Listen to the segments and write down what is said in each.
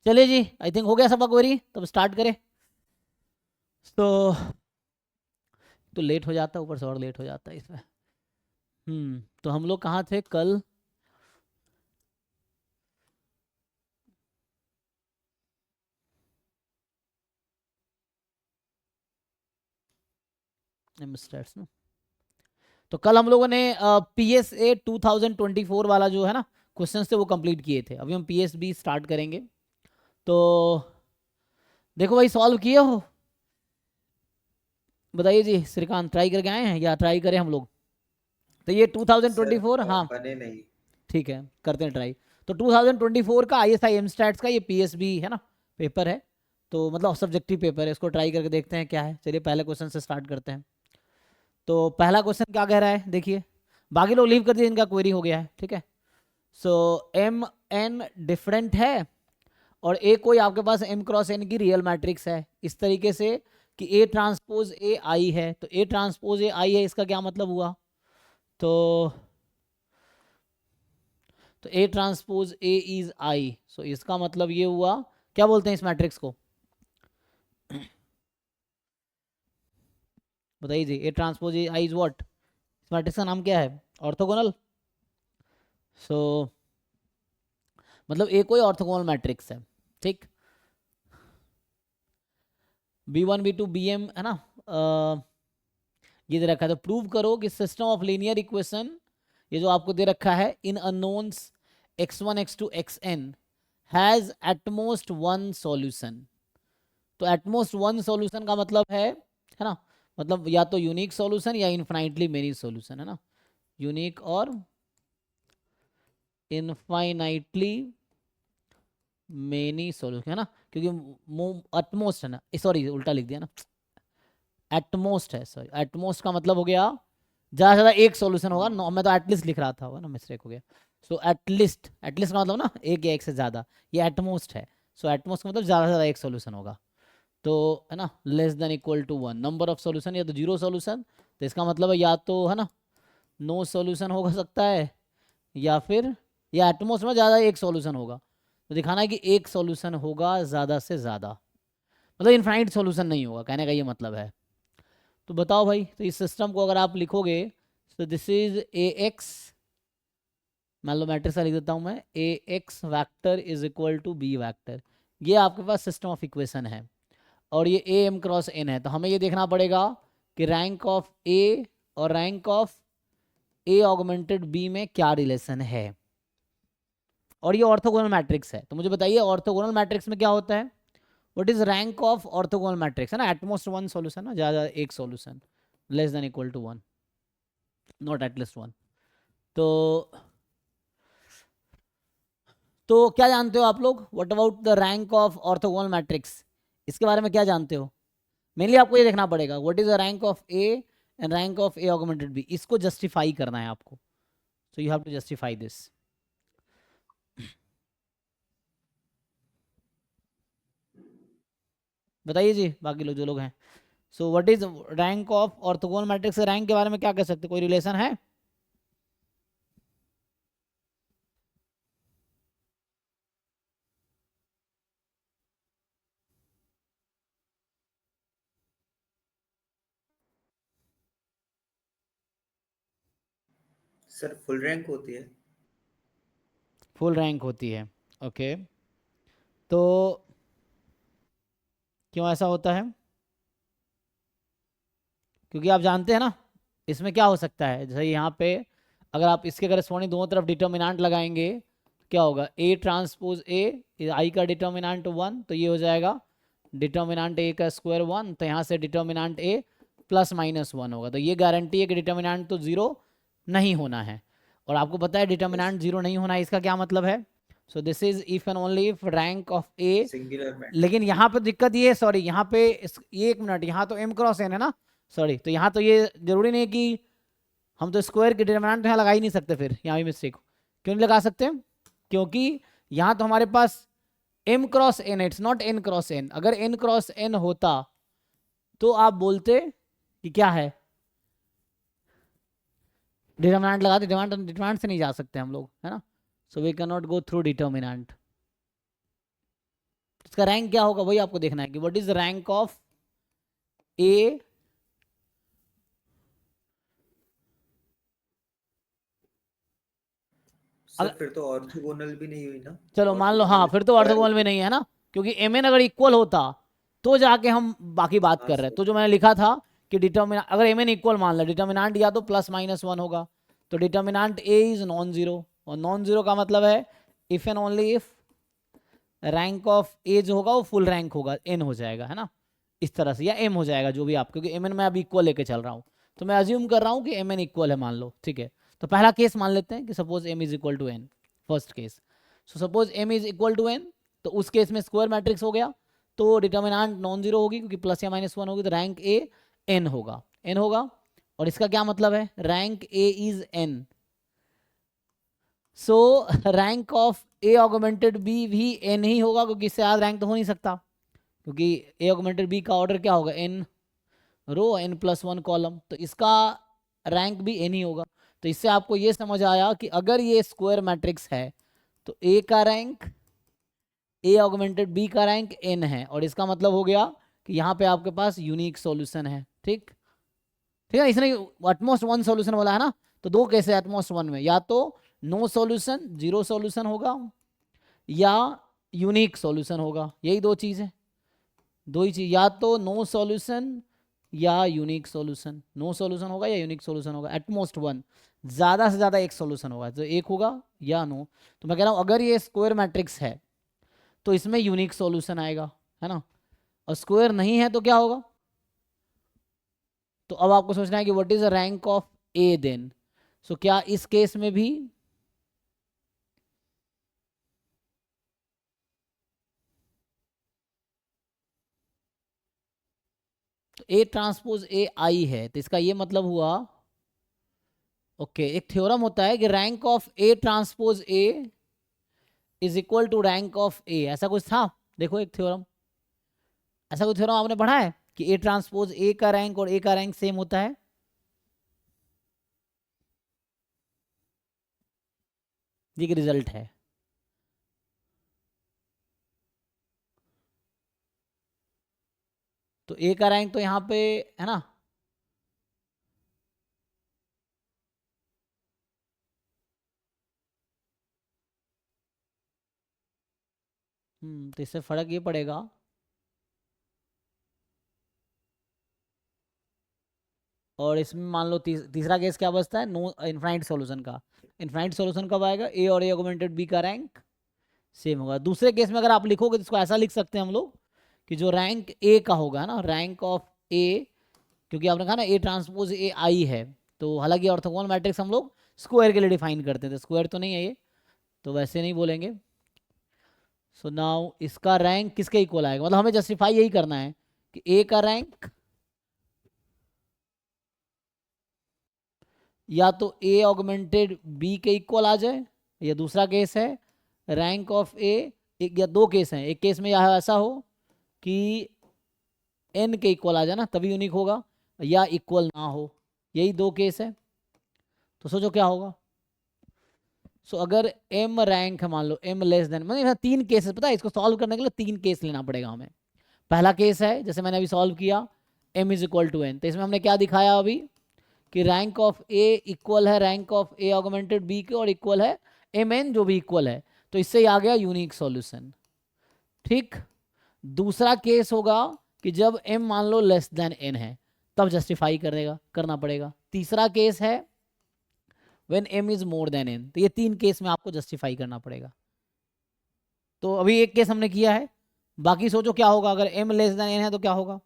चलिए जी, I think हो गया सबका क्वेरी, तब स्टार्ट करें। तो लेट हो जाता है, ऊपर से और लेट हो जाता है इसमें। तो हम लोग कहाँ थे कल? स्टैट्स ना। तो कल हम लोगों ने PSA 2024 वाला जो है ना क्वेश्चन थे वो कंप्लीट किए थे। अभी हम PSB स्टार्ट करेंगे। तो देखो भाई, सॉल्व किए हो? बताइए जी, श्रीकांत ट्राई करके आए हैं या ट्राई करें हम लोग? तो ये सर 2024, हाँ बने नहीं। ठीक है, करते हैं ट्राई। तो 2024 का ISI एम स्टैट्स का ये PSB है ना पेपर है। तो मतलब सब्जेक्टिव पेपर है, इसको ट्राई करके देखते हैं क्या है। चलिए पहले क्वेश्चन से स्टार्ट करते हैं। तो पहला क्वेश्चन क्या कह रहा है देखिए। बाकी लोग लीव कर दिए, इनका क्वेरी हो गया है, ठीक है। सो MN डिफरेंट है और ए कोई आपके पास M×N की रियल मैट्रिक्स है इस तरीके से कि A ट्रांसपोज A आई है। तो A ट्रांसपोज A आई है, इसका क्या मतलब हुआ? तो A transpose A is I. So इसका मतलब ये हुआ, क्या बोलते हैं इस मैट्रिक्स को? बताइए जी, A transpose A I is what? इस मैट्रिक्स का नाम क्या है? ऑर्थोगोनल। सो मतलब A कोई ऑर्थोगोनल मैट्रिक्स है, ठीक। B1 B2 BM है ना। ये दे रखा है, तो प्रूव करो कि सिस्टम ऑफ लीनियर इक्वेशन, ये जो आपको दे रखा है in unknowns x1 x2 xn has at most one solution. तो एटमोस्ट वन सॉल्यूशन का मतलब है ना, मतलब या तो यूनिक सॉल्यूशन या इनफाइनाइटली मेनी सॉल्यूशन, है ना। यूनिक और इनफाइनाइटली मेनी सॉल्यूशन, है ना, क्योंकि एटमोस्ट है ना, सॉरी उल्टा लिख दिया ना, एटमोस्ट है, सॉरी एटमोस्ट का मतलब हो गया ज़्यादा से ज़्यादा एक सॉल्यूशन होगा। मैं तो एटलीस्ट लिख रहा था, वो ना मिस्टेक हो गया। सो एटलीस्ट, एटलीस्ट का मतलब ना एक या एक से ज़्यादा, ये एटमोस्ट है। सो एटमोस्ट का मतलब ज़्यादा से ज़्यादा एक सॉल्यूशन होगा। तो है ना, less than equal to one number of solution, या तो जीरो सॉल्यूशन। तो इसका मतलब है या तो है ना नो सॉल्यूशन हो सकता है, या फिर या एटमोस्ट में ज़्यादा एक सॉल्यूशन होगा। तो दिखाना है कि एक सॉल्यूशन होगा ज़्यादा से ज़्यादा, मतलब इनफाइनाइट सॉल्यूशन नहीं होगा, कहने का ये मतलब है। तो बताओ भाई, तो इस सिस्टम को अगर आप लिखोगे तो दिस इज AX, मान लो मैट्रिक्स लिख देता हूँ मैं, AX vector is equal to B vector. ये आपके पास सिस्टम ऑफ इक्वेशन है और ये AM×N है। तो हमें ये देखना पड़ेगा कि रैंक ऑफ A और rank of A augmented B में क्या रिलेशन है। और ये ऑर्थोगोनल मैट्रिक्स है, तो मुझे बताइए ऑर्थोगोनल मैट्रिक्स में क्या होता है? What is rank of orthogonal matrix, है ना, एटमोस्ट वन सॉल्यूशन ना, ज़्यादा एक solution, less than equal to one, not at least one. तो क्या जानते हो आप लोग, what about the rank of orthogonal matrix? इसके बारे में क्या जानते हो? मेनली आपको ये देखना पड़ेगा what is the rank of A and rank of A augmented B, इसको जस्टिफाई करना है आपको। So you have to justify this. बताइए जी बाकी लोग जो लोग हैं। So what is rank of orthogonal matrix, rank के बारे में क्या कह सकते, कोई रिलेशन है? सर फुल रैंक होती है। फुल रैंक होती है, ओके। तो क्यों ऐसा होता है? क्योंकि आप जानते हैं ना इसमें क्या हो सकता है, जैसे यहाँ पे अगर आप इसके करस्पॉन्डिंग दोनों तरफ डिटर्मिनेंट लगाएंगे क्या होगा, A ट्रांसपोज A, आई का डिटर्मिनेंट वन, तो ये हो जाएगा डिटर्मिनेंट A का स्क्वायर वन। तो यहाँ से डिटर्मिनेंट A +-1 होगा। तो ये गारंटी है कि डिटर्मिनेंट तो जीरो नहीं होना है। और आपको पता है यस। डिटर्मिनेंट जीरो नहीं होना है, इसका क्या मतलब है? So this is if and only if rank of A। Singular लेकिन मैट्रिक्स। यहाँ पे दिक्कत ये, सॉरी यहाँ पे ये एक मिनट, यहाँ तो M×N है ना, सॉरी। तो यहाँ तो ये जरूरी नहीं कि हम तो स्क्वायर के डिटर्मिनेंट यहाँ लगा ही नहीं सकते, फिर यहाँ भी मिस्टेक। क्यों नहीं लगा सकते? क्योंकि यहाँ तो हमारे पास M×N, इट्स नॉट N×N। अगर N×N होता तो आप बोलते कि क्या है, डिटर्मिनेंट लगा दे, डिटर्मिनेंट से नहीं जा सकते हम लोग, है ना। So we can not go through determinant. इसका रैंक क्या होगा वही आपको देखना है कि what is rank of A sir फिर तो ऑर्थोगोनल भी नहीं हुई ना। चलो मान लो, हाँ ऑर्थोगोनल फिर तो ऑर्थोगोनल में नहीं है ना, क्योंकि एम एन अगर इक्वल होता तो जाके हम बाकी बात हाँ कर रहे हैं। सर। तो जो मैंने लिखा था कि डिटर्मिना अगर एम एन इक्वल मान लो, डिटर्मिनांट या तो प्लस माइनस वन होगा, तो determinant A is non zero, और नॉन जीरो का मतलब है if and only if rank of A जो होगा वो फुल रैंक होगा, एन हो जाएगा, है ना, इस तरह से, या एम हो जाएगा जो भी आप, क्योंकि एम एन मैं अभी इक्वल लेके चल रहा हूँ, तो मैं अज्यूम कर रहा हूँ कि एम एन इक्वल है, मान लो, ठीक है। तो पहला केस मान लेते हैं कि suppose M is equal to N, first case. So suppose M is equal to N, तो उस केस में स्क्वायर मैट्रिक्स हो गया, तो डिटर्मिनेंट नॉन जीरो होगी क्योंकि प्लस या माइनस वन होगी, तो रैंक ए एन होगा, एन होगा। और इसका क्या मतलब है, rank A is N, so rank of A augmented B भी एन ही होगा, क्योंकि इससे ज्यादा रैंक तो हो नहीं सकता, क्योंकि ए ऑगमेंटेड बी का ऑर्डर क्या होगा, एन रो एन प्लस वन कॉलम, तो इसका रैंक भी एन ही होगा। तो इससे आपको ये समझ आया कि अगर ये स्क्वायर मैट्रिक्स है तो ए का रैंक, ए ऑगमेंटेड बी का रैंक एन है, और इसका मतलब हो गया कि यहाँ पे आपके पास यूनिक सॉल्यूशन है। ठीक, ठीक है, इसने एटमोस्ट वन सॉल्यूशन बोला है ना, तो दो केस है एटमोस्ट वन में, या तो नो सॉल्यूशन जीरो सॉल्यूशन होगा, या यूनिक सॉल्यूशन होगा, यही दो चीज है, दो ही चीज, या तो नो सॉल्यूशन या यूनिक सॉल्यूशन, नो सॉल्यूशन होगा या यूनिक सॉल्यूशन होगा, एटमोस्ट वन, ज्यादा से ज्यादा एक सॉल्यूशन होगा, तो एक होगा या नो। तो मैं कह रहा हूं अगर ये स्क्वायर मैट्रिक्स है तो इसमें यूनिक सॉल्यूशन आएगा, है ना, और स्क्वायर नहीं है तो क्या होगा। तो अब आपको सोचना है कि what is the rank of A then. So क्या इस केस में भी तो ए ट्रांसपोज ए आई है, तो इसका ये मतलब हुआ, ओके, एक थ्योरम होता है कि rank of A transpose A is equal to rank of A, ऐसा कुछ था, देखो एक थ्योरम, ऐसा कुछ थ्योरम आपने पढ़ा है कि ए ट्रांसपोज ए का रैंक और ए का रैंक सेम होता है। ये रिजल्ट है, तो ए का रैंक तो यहाँ पे है ना, तो इससे फर्क ये पड़ेगा, और इसमें मान लो तीसरा केस क्या बचता है, नो इनफाइनाइट सॉल्यूशन का। इनफाइनाइट सॉल्यूशन कब आएगा, ए और ए ऑगमेंटेड बी का रैंक सेम होगा। दूसरे केस में अगर आप लिखोगे तो इसको ऐसा लिख सकते हैं हम लोग कि जो रैंक ए का होगा ना, रैंक ऑफ ए, क्योंकि आपने कहा ना ए ट्रांसपोज ए आई है, तो हालांकि ऑर्थोगोनल मैट्रिक्स हम लोग स्क्वायर के लिए डिफाइन करते थे, स्क्वायर तो नहीं है ये, तो वैसे नहीं बोलेंगे। सो नाउ इसका रैंक किसके इक्वल आएगा, मतलब हमें जस्टिफाई यही करना है कि ए का रैंक या तो ए ऑगमेंटेड बी के इक्वल आ जाए, या दूसरा केस है रैंक ऑफ ए, एक या दो केस हैं, एक केस में यह ऐसा हो कि एन के इक्वल आ जाए ना तभी यूनिक होगा, या इक्वल ना हो, यही दो केस है। तो सोचो क्या होगा। सो अगर एम रैंक है, मान लो एम लेस देन, मतलब यहाँ तीन केसेस, पता है इसको सॉल्व करने के लिए तीन केस लेना पड़ेगा हमें। पहला केस है जैसे मैंने अभी सॉल्व किया, M is equal to N, तो इसमें हमने क्या दिखाया अभी कि रैंक ऑफ ए इक्वल है rank of A augmented B के, और इक्वल है एम एन जो भी इक्वल है, तो इससे ही आ गया यूनिक सॉल्यूशन। ठीक, दूसरा केस होगा कि जब एम मान लो लेस देन एन है, तब जस्टिफाई करेगा, करना पड़ेगा। तीसरा केस है when M is more than N, तो ये तीन केस में आपको जस्टिफाई करना पड़ेगा। तो अभी एक केस हमने किया है, बाकी सोचो क्या होगा अगर एम लेस देन एन है तो क्या होगा।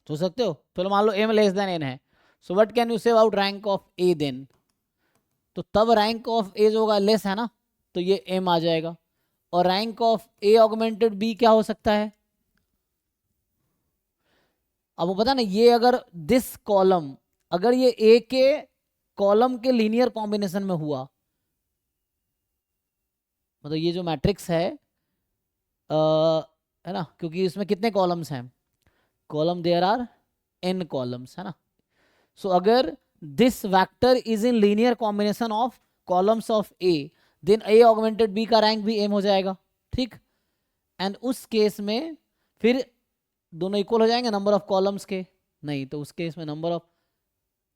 सोच सकते हो, चलो मान लो एम लेस देन एन है, so what can you say about rank of A then, तो तब रैंक ऑफ ए जो होगा लेस है ना, तो ये एम आ जाएगा, और rank of A augmented B क्या हो सकता है। अब वो पता ना, ये अगर दिस कॉलम अगर ये ए के कॉलम के लीनियर कॉम्बिनेशन में हुआ, मतलब ये जो मैट्रिक्स है ना, क्योंकि इसमें कितने कॉलम्स हैं, column there are n columns, है ना। सो अगर this vector is in linear combination of columns of A, then A augmented B का रैंक भी m हो जाएगा, ठीक। एंड उस केस में फिर दोनों इक्वल हो जाएंगे नंबर ऑफ कॉलम्स के, नहीं तो उस केस में नंबर ऑफ,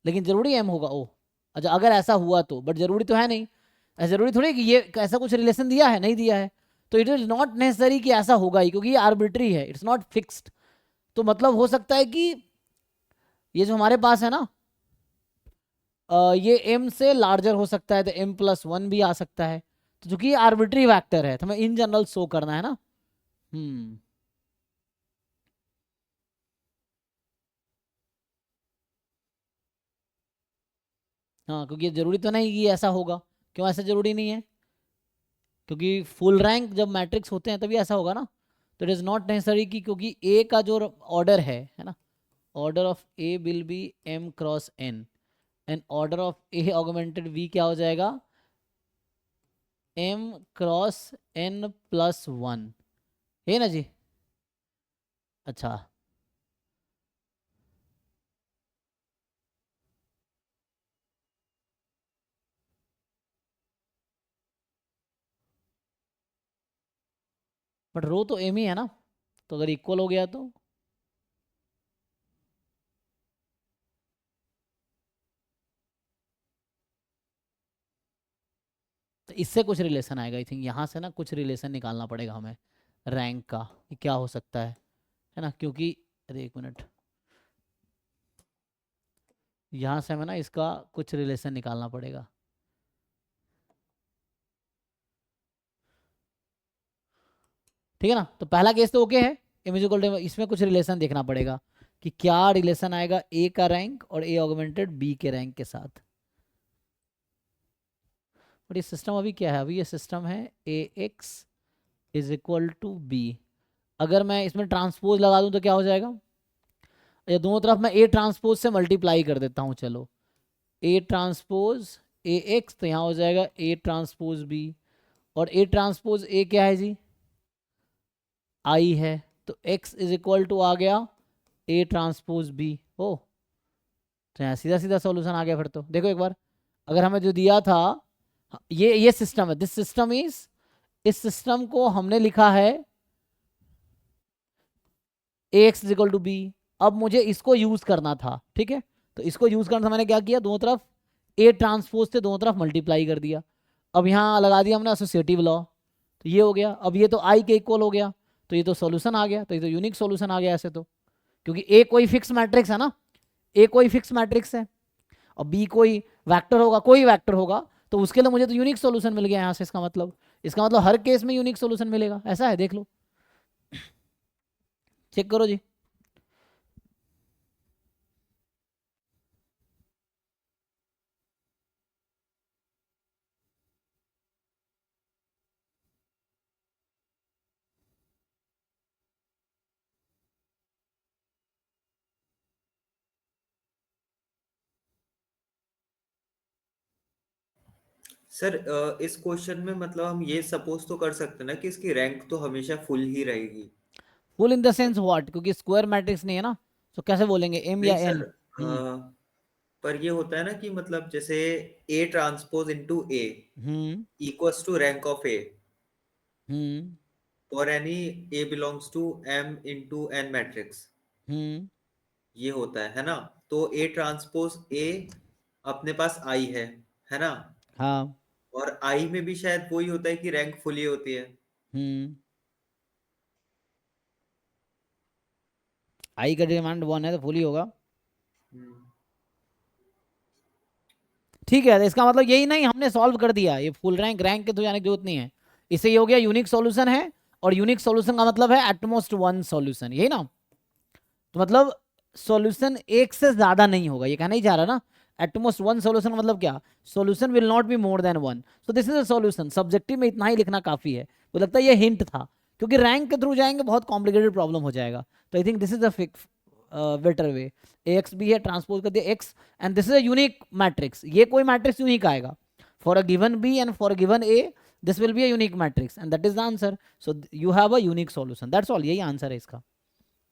लेकिन जरूरी m होगा ओ, अच्छा अगर ऐसा हुआ तो, बट जरूरी तो है नहीं, ऐसा जरूरी थोड़ी कि ये ऐसा कुछ रिलेशन दिया है, नहीं दिया है, तो इट इज नॉट नेसेसरी कि ऐसा होगा ही, क्योंकि ये आर्बिट्री है, इट्स नॉट फिक्स्ड। तो मतलब हो सकता है कि ये जो हमारे पास है ना, ये m से लार्जर हो सकता है, तो m+1 भी आ सकता है, तो चूंकि ये आर्बिट्री वेक्टर है तो हमें इन जनरल शो करना है ना। हाँ, क्योंकि ये जरूरी तो नहीं कि ऐसा होगा, क्यों ऐसा जरूरी नहीं है, क्योंकि फुल रैंक जब मैट्रिक्स होते हैं तभी ऐसा होगा ना। तो इट इज नॉट नेसेसरी कि, क्योंकि ए का जो ऑर्डर है ना, order of A will be m×n, and order of A augmented v क्या हो जाएगा, m×n+1, है ना जी। अच्छा, बट रो तो m ही है ना, तो अगर इक्वल हो गया तो इससे कुछ रिलेशन आएगा, आई थिंक यहाँ से ना कुछ रिलेशन निकालना पड़ेगा हमें रैंक का, कि क्या हो सकता है ना, क्योंकि अरे एक मिनट, यहाँ से हमें ना इसका कुछ रिलेशन निकालना पड़ेगा। ठीक है ना, तो पहला केस तो ओके है, m=, इसमें कुछ रिलेशन देखना पड़ेगा कि क्या रिलेशन आएगा ए का रैंक और ए ऑगमेंटेड बी के रैंक के साथ। बट ये सिस्टम अभी क्या है, अभी ये सिस्टम है Ax=b। अगर मैं इसमें ट्रांसपोज लगा दूं तो क्या हो जाएगा, या दोनों तरफ मैं ए ट्रांसपोज से मल्टीप्लाई कर देता हूँ, चलो ए ट्रांसपोज Ax, तो यहाँ हो जाएगा ए ट्रांसपोज बी, और ए ट्रांसपोज ए क्या है जी, आई है, तो x आ गया ए ट्रांसपोज बी हो। तो यहाँ सीधा सीधा सॉल्यूशन आ गया। फिर तो देखो एक बार, अगर हमें जो दिया था, ये सिस्टम है, दिस सिस्टम इज, इस सिस्टम को हमने लिखा है Ax=b। अब मुझे इसको यूज करना था, ठीक है, तो इसको यूज करना था, मैंने क्या किया, दोनों तरफ ए ट्रांसपोज से दोनों तरफ मल्टीप्लाई कर दिया। अब यहाँ लगा दिया हमने एसोसिएटिव लॉ, तो ये हो गया, अब ये तो आई के इक्वल हो गया, तो ये तो सॉल्यूशन आ गया, तो ये तो यूनिक सॉल्यूशन आ गया ऐसे तो, क्योंकि ए कोई फिक्स मैट्रिक्स है ना, ए कोई फिक्स मैट्रिक्स है, और बी कोई वेक्टर होगा, कोई वेक्टर होगा, तो उसके लिए मुझे तो यूनिक सॉल्यूशन मिल गया यहाँ से। इसका मतलब हर केस में यूनिक सॉल्यूशन मिलेगा, ऐसा है, देख लो, चेक करो जी। सर इस क्वेश्चन में मतलब हम ये सपोज तो कर सकते हैं ना कि इसकी रैंक तो हमेशा फुल ही रहेगी। Full in the sense what, क्योंकि स्क्वायर मैट्रिक्स नहीं है ना, तो कैसे बोलेंगे एम या नहीं सर, एन। पर ये होता है ना कि मतलब जैसे A transpose into A hmm equals to rank of A hmm for any A belongs to M into N matrix, hmm ये होता है ना। तो ए ट्रांसपोज ए अपने पास आई है ना, हाँ और आई में भी शायद वही होता है कि रैंक फुल ही होती है। हम्म आई का डिमांड 1 है तो फुल ही होगा। हम्म। ठीक है, तो इसका मतलब यही नहीं, हमने सॉल्व कर दिया, ये फुल रैंक रैंक के तो जाने की जरूरत नहीं है, इससे ये हो गया यूनिक सॉल्यूशन है, और यूनिक सॉल्यूशन का मतलब है एटमोस्ट वन सॉल्यूशन, यही ना। तो मतलब सॉल्यूशन एक से ज्यादा नहीं होगा, ये कहना ही चाह रहा ना, एटमोस्ट वन सॉल्यूशन मतलब क्या, solution will not be more than one, so this is a solution. Subjective में इतना ही लिखना काफी है, मुझे लगता है ये हिंट था, क्योंकि रैंक के थ्रू जाएंगे बहुत कॉम्प्लिकेटेड प्रॉब्लम हो जाएगा, तो I think this is a better way, ax b है, ट्रांसपोज कर दिया x, and this is a unique matrix, ये कोई मैट्रिक्स यूनिक आएगा for a given b and for a given a, this will be a unique matrix and that is the answer. So you have a unique solution, that's all, यही answer है इसका,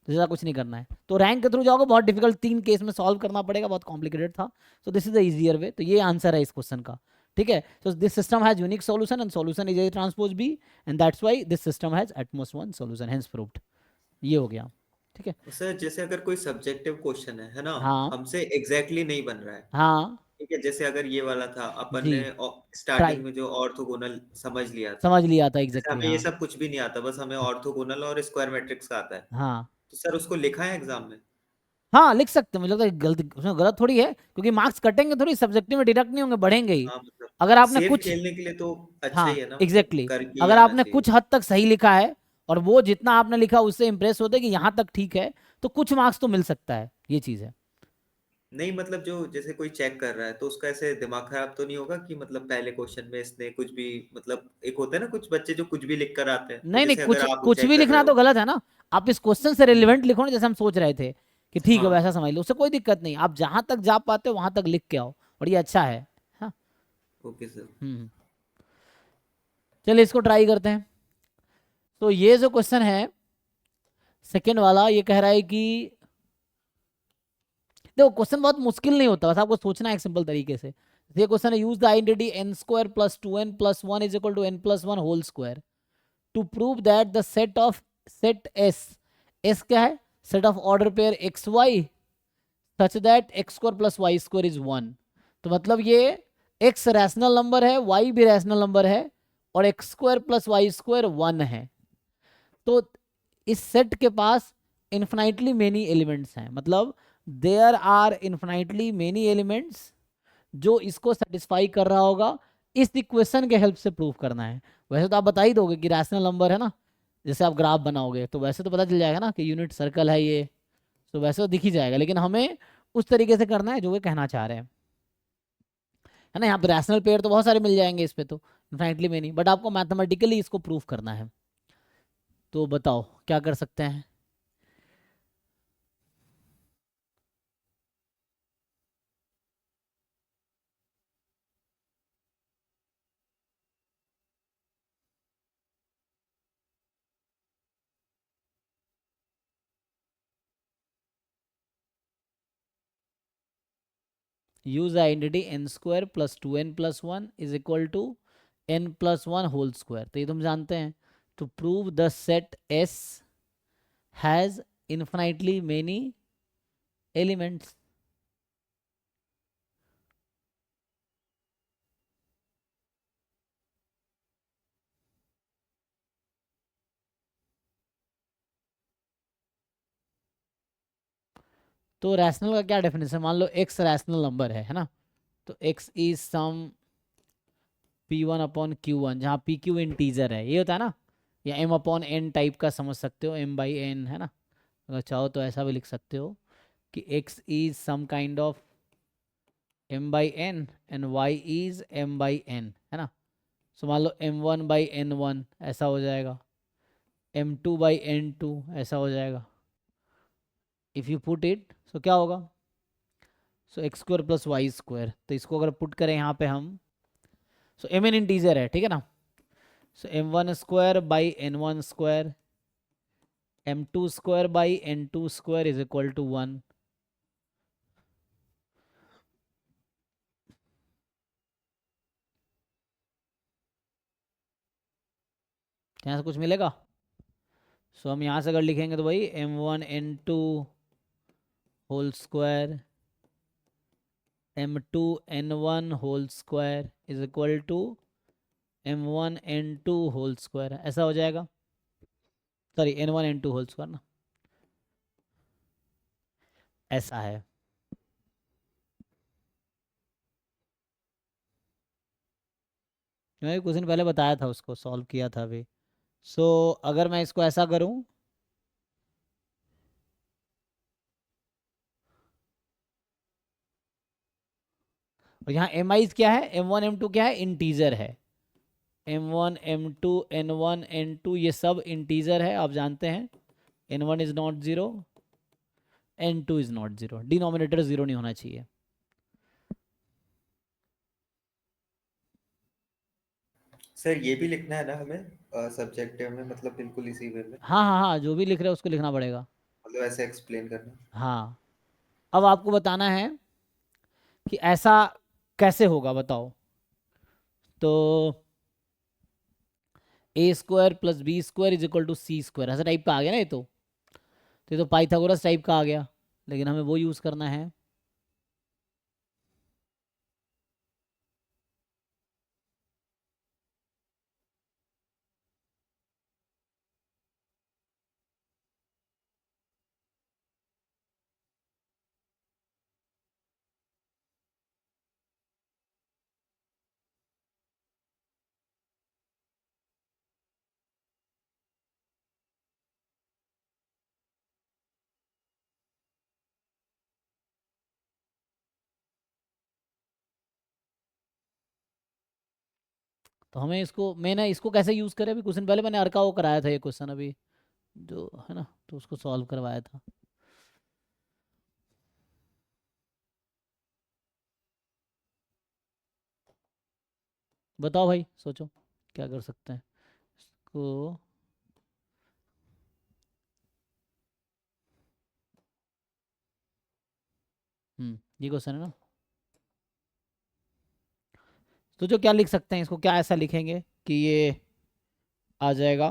ज्यादा कुछ नहीं करना है. तो रैंक के थ्रू जाओगे, बहुत डिफिकल्ट 3 केस में सॉल्व करना पड़ेगा, बहुत कॉम्प्लिकेटेड था. So this is the easier way, तो ये आंसर है इस क्वेश्चन का. ठीक है, so this system has unique solution and solution is A transpose B and that's why this system has at most one solution, hence proved. ये हो गया. ठीक है. सर जैसे अगर कोई सब्जेक्टिव क्वेश्चन है ना, हाँ हमसे एग्जैक्टली नहीं बन रहा है, हाँ ठीक है, जैसे अगर ये वाला था, अपन जी, ने ट्राई स्टार्टिंग में जो ऑर्थोगोनल समझ लिया था, समझ लिया था जैसे एग्जैक्टली हमें ये हाँ. सब कुछ भी नहीं आता, बस हमें ऑर्थोगोनल और स्क्वायर मैट्रिक्स का आता है, हाँ तो सर उसको लिखा है एग्जाम में? हाँ लिख सकते हैं, मुझे लगता है गलती उसमें गलत थोड़ी है, क्योंकि मार्क्स कटेंगे थोड़ी, सब्जेक्टिव में डिडक्ट नहीं होंगे, बढ़ेंगे ही. हाँ मतलब अगर आपने सेफ कुछ, खेलने के लिए तो अच्छा हाँ ही है ना, मतलब एग्जैक्टली करके ही अगर आना आपने चाहिए। कुछ हद तक सही लिखा है और वो जितना आपने लिखा उससे इंप्रेस होते कि यहाँ तक ठीक है, तो कुछ मार्क्स तो मिल सकता है, ये चीज़ है. नहीं मतलब जो जैसे कोई चेक कर रहा है तो उसका ऐसे दिमाग खराब तो नहीं होगा कि मतलब पहले क्वेश्चन में इसने कुछ भी, मतलब एक होता है ना कुछ बच्चे जो कुछ भी लिख कर आते हैं, तो नहीं नहीं, जैसे कुछ अगर आप कुछ चेक भी कर रहे लिखना तो हो। गलत है ना. आप इस क्वेश्चन से रिलेवेंट लिखो ना, जैसे हम सोच रहे थे कि ठीक है हाँ। वैसा समझ लो, उससे कोई दिक्कत नहीं, आप जहां तक जा पाते हो वहां तक लिख के आओ, और ये अच्छा है. हाँ. Okay sir. हम्म. चलिए इसको ट्राई करते हैं. तो ये जो क्वेश्चन है सेकेंड वाला, ये कह रहा है कि देखो क्वेश्चन बहुत मुश्किल नहीं होता, बस आपको सोचना है एक सिंपल तरीके से. ये क्वेश्चन है, use the identity N square plus 2n plus 1 is equal to n plus 1 whole square to prove that the set of set S, S क्या है, set of order pair X Y such that X square plus Y square is 1. तो मतलब ये X rational number है, Y भी rational number है, और X square plus Y square 1 है. तो इस सेट के पास इन्फिनाइटली मेनी एलिमेंट्स हैं, मतलब there are infinitely many elements जो इसको सेटिस्फाई कर रहा होगा. इस इक्वेशन के हेल्प से प्रूव करना है. वैसे तो आप बता ही दोगे कि रैशनल नंबर है ना, जैसे आप ग्राफ बनाओगे तो वैसे तो पता चल जाएगा ना कि यूनिट सर्कल है ये, तो वैसे तो दिख ही जाएगा, लेकिन हमें उस तरीके से करना है जो वे कहना चाह रहे हैं, है ना. यहाँ पे रैशनल पेयर तो बहुत सारे मिल जाएंगे इस पे, तो इन्फिनाइटली मेनी, बट आपको मैथमेटिकली इसको प्रूव करना है. तो बताओ क्या कर सकते हैं. Use identity N square plus 2n plus 1 is equal to n plus 1 whole square, तो ये तुम जानते हैं. To prove the set S has infinitely many elements. तो रैशनल का क्या डेफिनेशन, मान लो x रैशनल नंबर है ना, तो x is some p1 upon q1, जहाँ p q इंटीजर है, ये होता है ना, या m अपॉन n टाइप का समझ सकते हो, m बाई n है ना. अगर चाहो तो ऐसा भी लिख सकते हो कि x is some kind of m by n and y is m by n, है ना. सो मान लो m1 बाई n1 ऐसा हो जाएगा, m2 बाई n2 ऐसा हो जाएगा. If you put it so क्या होगा, so x square plus Y square, तो इसको अगर पुट करें यहाँ पे हम, सो एम एन इंटीजर है, ठीक है ना. So m one square by n one square, M two square by n two square is equal to 1. यहाँ से कुछ मिलेगा. सो हम यहाँ से अगर लिखेंगे तो भाई M one N two whole square M two N one whole square is equal to M one N two whole square, ऐसा हो जाएगा. Sorry N one N two whole square ना, ऐसा है. मैंने कुछ दिन पहले बताया था, उसको सॉल्व किया था अभी. सो अगर मैं इसको ऐसा करूं, और यहाँ एम आईज क्या है, एम वन एम टू क्या है, इंटीजर है. M one M two N one N two ये सब इंटीजर है, आप जानते हैं. N one is not zero, n2 is not zero, denominator zero नहीं होना चाहिए। सर ये भी लिखना है ना हमें सब्जेक्टिव में, मतलब बिल्कुल इसी वे में, हाँ हाँ हाँ, जो भी लिख रहे हो उसको लिखना पड़ेगा। मतलब ऐसे एक्सप्लेन करना। हाँ, अब आपको बताना है कि ऐसा कैसे होगा, बताओ। तो a square plus b square is equal to c square, ऐसा टाइप का आ गया ना ये तो ये तो पाइथागोरस टाइप का आ गया, लेकिन हमें वो यूज़ करना है। तो हमें इसको, मैंने इसको कैसे यूज़ करें, अभी कुछ दिन पहले मैंने अर्का वो कराया था ये क्वेश्चन अभी, जो है ना, तो उसको सॉल्व करवाया था। बताओ भाई, सोचो क्या कर सकते हैं इसको। ये क्वेश्चन है ना, तो जो क्या लिख सकते हैं इसको, क्या ऐसा लिखेंगे कि ये आ जाएगा।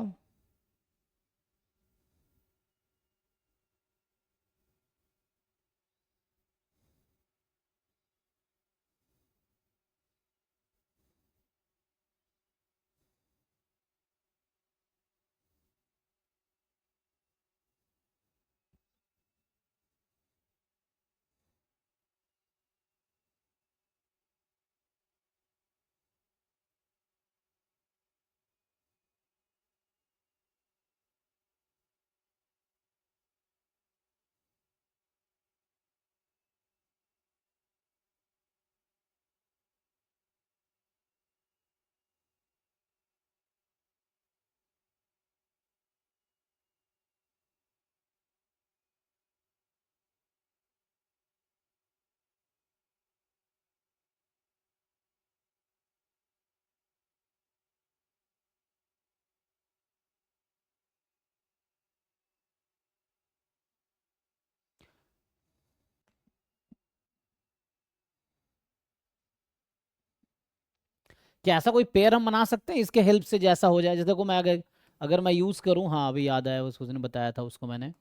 क्या ऐसा कोई पेयर हम बना सकते हैं इसके हेल्प से, जैसा हो जाए, जैसे को मैं अगर अगर मैं यूज़ करूँ, हाँ अभी याद आया, उसको उसने बताया था, उसको मैंने,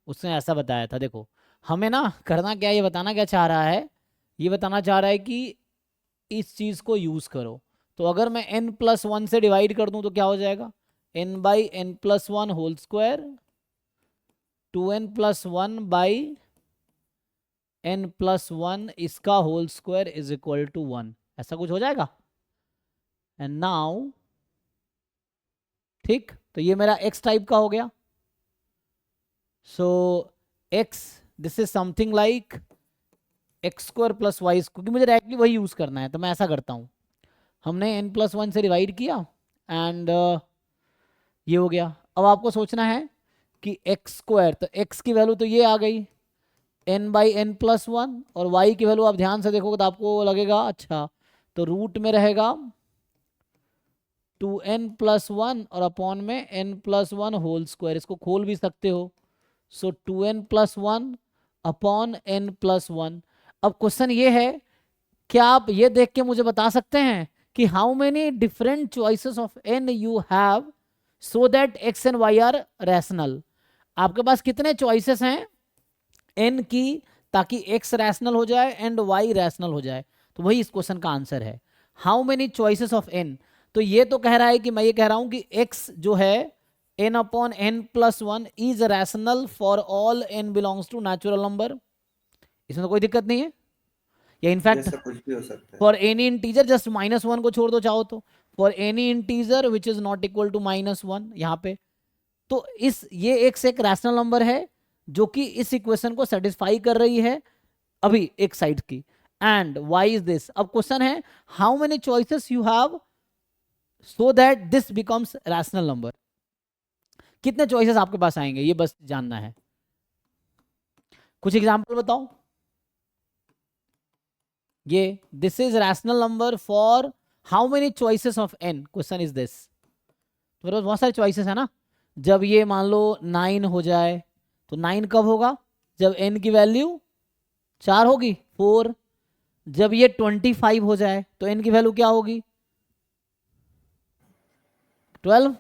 उसने ऐसा बताया था, देखो हमें ना करना क्या है, ये बताना क्या चाह रहा है, ये बताना चाह रहा है कि इस चीज़ को यूज़ करो। तो अगर मैं n+1 से डिवाइड कर दूं तो क्या हो जाएगा, n/n+1 होल स्क्वायर 2n+1/n+1 इसका whole square is equal to 1, ऐसा कुछ हो जाएगा। एंड नाउ, ठीक, तो ये मेरा x टाइप का हो गया। सो x, this is something like x² + y, क्योंकि मुझे डायरेक्टली वही यूज़ करना है, तो मैं ऐसा करता हूँ, हमने n+1 से डिवाइड किया एंड ये हो गया। अब आपको सोचना है कि x², तो x की वैल्यू तो ये आ गई n/n+1, और y की वैल्यू आप ध्यान से देखोगे तो आपको लगेगा अच्छा, तो रूट में रहेगा 2n+1 और अपॉन में n+1 होल स्क्वायर, इसको खोल भी सकते हो। सो 2n+1 अपॉन n+1। अब क्वेश्चन ये है, क्या आप ये देख के मुझे बता सकते हैं कि how many different choices of n you have so that x and y are rational. आपके पास कितने चॉइसेस हैं n की, ताकि x रैशनल हो जाए एंड y रैशनल हो जाए। तो वही इस क्वेश्चन का आंसर है, how many choices of n। तो ये तो कह रहा है कि मैं ये कह रहा हूं कि x जो है n/n+1 is rational for all n belongs to natural number, इसमें तो कोई दिक्कत नहीं है। या इनफैक्ट जैसा कुछ भी हो सकता है। फॉर एनी इंटीजर, जस्ट -1 को छोड़ दो चाहो तो, for any integer which is not equal to -1 यहाँ पे। तो इस ये x एक रैशनल नंबर है जो कि इस इक्वेशन को सेटिस्फाई कर रही है अभी एक साइड की, एंड y इज दिस। अब क्वेश्चन है how many choices you have so that this becomes rational number, कितने चॉइसेस आपके पास आएंगे ये बस जानना है। कुछ एग्जाम्पल बताओ। ये this is rational number for how many choices of n, question is this. तो मेरे पास बहुत सारे चॉइसेस है ना। जब ये मान लो 9 हो जाए तो 9 कब होगा, जब n की वैल्यू 4 होगी, 4। जब ये 25 हो जाए तो n की वैल्यू क्या होगी, 12।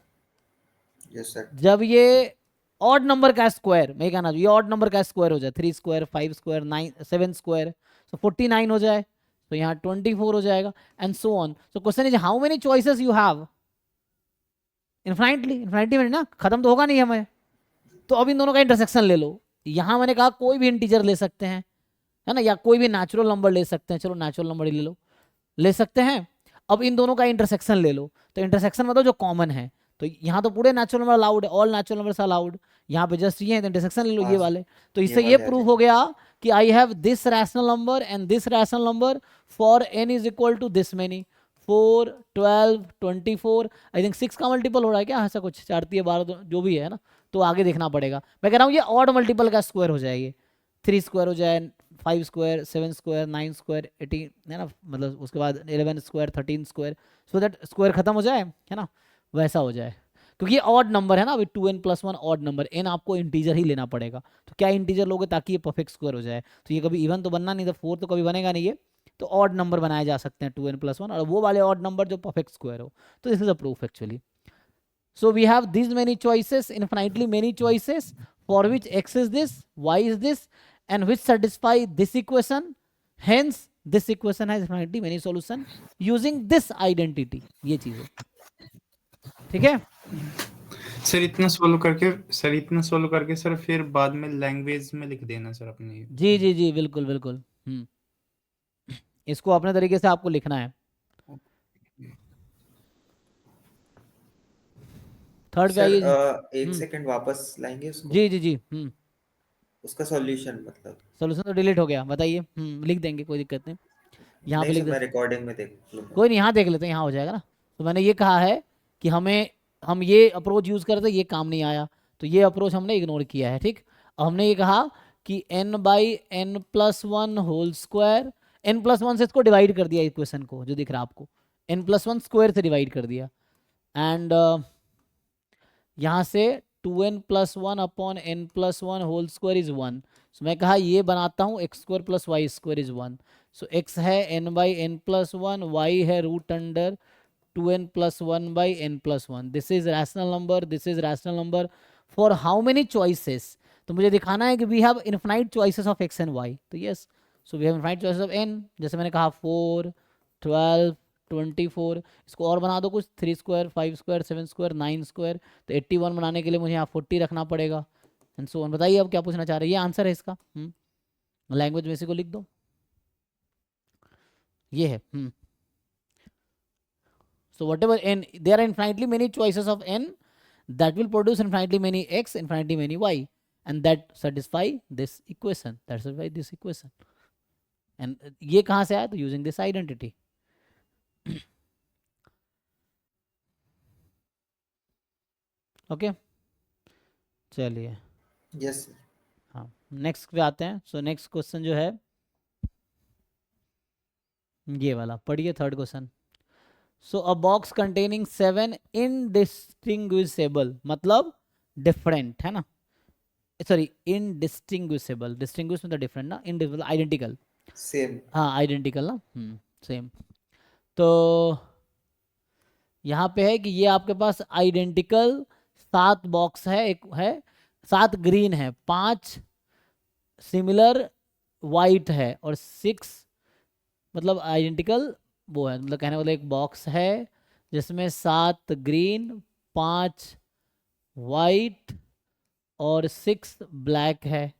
Yes sir. जब ये ऑड नंबर का स्क्वायर, मैं कहना ये ऑड नंबर का स्क्वायर हो जाए, 3 स्क्वायर 5 स्क्वायर 9 7 स्क्वायर, सो 49 हो जाए तो यहाँ 24 हो जाएगा, and so on. So question is how many choices you have, infinitely, infinitely में ना, खत्म तो होगा नहीं हमें। तो अब इन दोनों का इंटरसेक्शन ले लो। यहाँ मैंने कहा कोई भी इंटीजर ले सकते हैं, है ना, या कोई भी नेचुरल नंबर ले सकते हैं, चलो नेचुरल नंबर ही ले लो, ले सकते हैं। अब इन दोनों का इंटरसेक्शन ले लो, तो इंटरसेक्शन मतलब जो कॉमन है, तो यहाँ तो पूरे नेचुरल नंबर अलाउड है, ऑल नेचुरल नंबर्स अलाउड। यहाँ पे जस्ट ये है, तो इंटरसेक्शन ले लो हाँ ये वाले। तो ये इससे ये वाले आ प्रूव हो जाएंगे। गया कि I have this rational number and this rational number for n is equal to this many, 4 12 24। I think 6 का मल्टीपल हो रहा है क्या, ऐसा कुछ, 4 3 12 जो भी है ना, तो आगे देखना पड़ेगा। मैं कह रहा हूँ ये ऑड मल्टीपल का स्क्वायर हो जाएगी, 3 स्क्वायर हो जाए, 5 स्क्वायर 7 स्क्वायर 9 स्क्वायर 18, है ना, मतलब उसके बाद 11 square 13 square, so that square खत्म हो जाए, है ना, वैसा हो जाए। क्योंकि ये ऑड नंबर है ना, अभी 2n+1 ऑड नंबर, n आपको इंटीजर ही लेना पड़ेगा। तो क्या इंटीजर लोगे ताकि ये परफेक्ट स्क्वायर हो जाए, तो ये कभी इवन तो बनना नहीं था, 4 तो कभी बनेगा नहीं ये, तो ऑड नंबर बनाए जा सकते हैं 2n+1, और वो वाले ऑड नंबर जो परफेक्ट स्क्वायर हो। तो this is a proof actually. So we have these many choices, infinitely many choices, for which x is this, y is this, and which satisfy this equation. Hence, this equation has infinitely many solution using this identity. ये चीज है, ठीक है। Sir इतना solve करके sir फिर बाद में लैंग्वेज में लिख देना सर अपने। जी जी जी, बिल्कुल बिल्कुल। इसको अपने तरीके से आपको लिखना है। थर्ड पे सर आइए। एक सेकंड वापस लाएंगे उसको, जी जी जी। उसका सॉल्यूशन मतलब। सोल्यूशन तो डिलीट हो गया, बताइए। लिख देंगे, कोई दिक्कत नहीं, यहाँ पे नहीं लिख सर, दे। मैं रिकॉर्डिंग में देख लूंगा। कोई नहीं, यहाँ देख लेते हैं, यहाँ हो जाएगा ना। तो मैंने ये कहा है कि हम ये अप्रोच यूज़ करते, ये काम नहीं आया, तो ये अप्रोच हमने इग्नोर किया है, ठीक। अब हमने ये कहा कि n/n+1 होल स्क्वायर, n+1 से इसको डिवाइड कर दिया, इक्वेशन को जो दिख रहा है आपको, n+1 स्क्वायर से डिवाइड कर दिया, एंड यहाँ से 2n+1 upon n+1 whole square is 1। So मैं कहा ये बनाता हूँ x² + y² is 1। So x है n/n+1, y है √अंडर 2n+1/n+1। This is rational number, this is rational number for how many choices. तो मुझे दिखाना है कि we have infinite choices of x and y, तो yes, so we have infinite choices of n, जैसे मैंने कहा 4 12 24। इसको और बना दो कुछ, 3 स्क्वायर 5 स्क्वायर 7 स्क्वायर 9 स्क्वायर, तो 81 बनाने के लिए मुझे यहाँ 40 रखना पड़ेगा, एंड सो ऑन। बताइए अब क्या पूछना चाह रहे हैं, ये आंसर है इसका। लैंग्वेज में इसी को लिख दो, ये है। So whatever n, there are infinitely many choices of n that will produce infinitely many x, infinitely many y, and that satisfy this equation, that satisfy this equation. And ये कहाँ से आया, तो using this identity. ओके, चलिए। Yes sir. हाँ, next पे आते हैं। सो नेक्स्ट क्वेश्चन जो है ये वाला पढ़िए, थर्ड क्वेश्चन। सो अ बॉक्स कंटेनिंग 7 इनडिस्टिंग्विशेबल, मतलब डिफरेंट, है ना, सॉरी इनडिस्टिंग्विशेबल, डिस्टिंग्विश मतलब डिफरेंट ना, इनडिफरेंट आइडेंटिकल, सेम। हाँ आइडेंटिकल ना, सेम। तो यहाँ पे है कि ये आपके पास आइडेंटिकल 7 बॉक्स है, एक है 7 ग्रीन है, 5 सिमिलर वाइट है, और 6 मतलब आइडेंटिकल वो है, मतलब कहने वाला एक बॉक्स है जिसमें 7 ग्रीन 5 वाइट और 6 ब्लैक है,